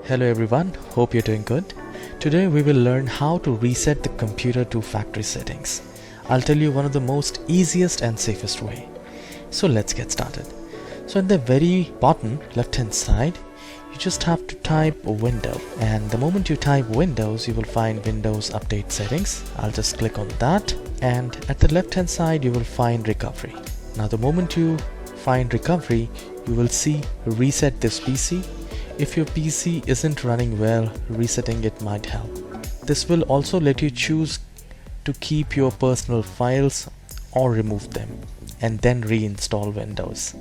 Hello everyone, hope you're doing good. Today we will learn how to reset the computer to factory settings. I'll tell you one of the most easiest and safest way. So let's get started. So in the very bottom left hand side, you just have to type window, and the moment you type Windows you will find Windows Update Settings. I'll just click on that, and at the left hand side you will find Recovery. Now the moment you find Recovery, you will see Reset this PC. If your PC isn't running well, resetting it might help. This will also let you choose to keep your personal files or remove them and then reinstall Windows.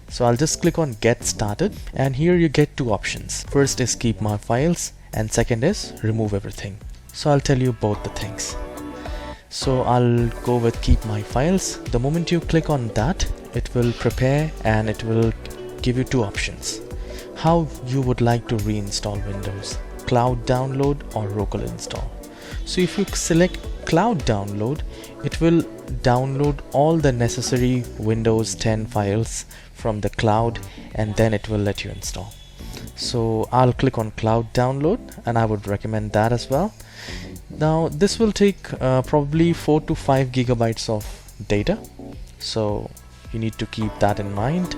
So I'll just click on Get Started, and here you get two options. First is Keep My Files and second is Remove Everything. So I'll tell you both the things. So I'll go with Keep My Files. The moment you click on that, it will prepare and it will give you two options. How you would like to reinstall Windows, cloud download or local install. So if you select cloud download, it will download all the necessary Windows 10 files from the cloud and then it will let you install. So I'll click on cloud download and I would recommend that as well. Now this will take probably 4 to 5 gigabytes of data, so you need to keep that in mind.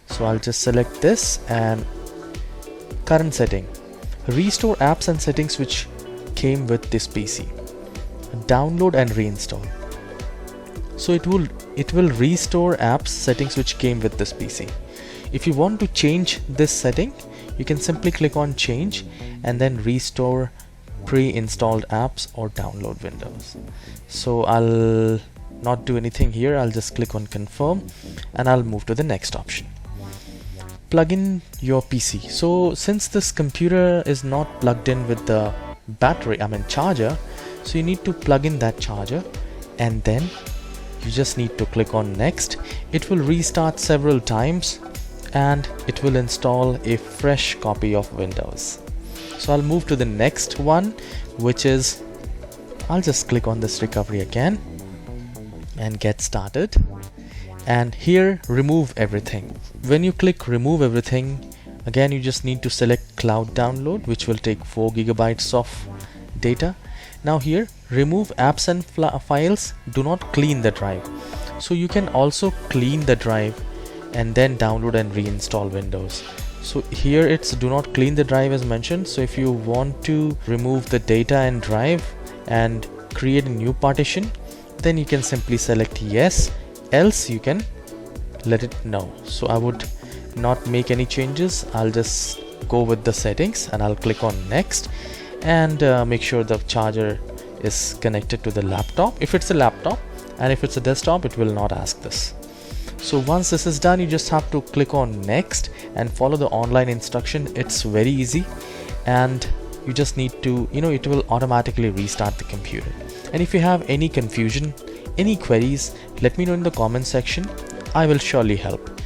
So I'll just select this, and current setting, restore apps and settings which came with this PC, download and reinstall. So it will restore apps settings which came with this PC. If you want to change this setting, you can simply click on change and then restore pre-installed apps or download Windows. So I'll not do anything here. I'll just click on confirm and I'll move to the next option. Plug in your PC. So since this computer is not plugged in with the battery, charger, so you need to plug in that charger and then you just need to click on next. It will restart several times and it will install a fresh copy of Windows. So I'll move to the next one, which is, I'll just click on this recovery again and get started. And here, remove everything. When you click remove everything, again you just need to select cloud download, which will take 4 gigabytes of data. Now here, remove apps and files. Do not clean the drive. So you can also clean the drive and then download and reinstall Windows. So here it's do not clean the drive as mentioned. So if you want to remove the data and drive and create a new partition, then you can simply select yes, else you can let it know. So I would not make any changes. I'll just go with the settings and I'll click on next and make sure the charger is connected to the laptop if it's a laptop, and if it's a desktop it will not ask this. So once this is done, you just have to click on next and follow the online instruction. It's very easy and you just need to, it will automatically restart the computer. And if you have any confusion, any queries, let me know in the comment section. I will surely help.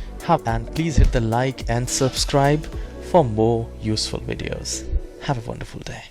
And please hit the like and subscribe for more useful videos. Have a wonderful day.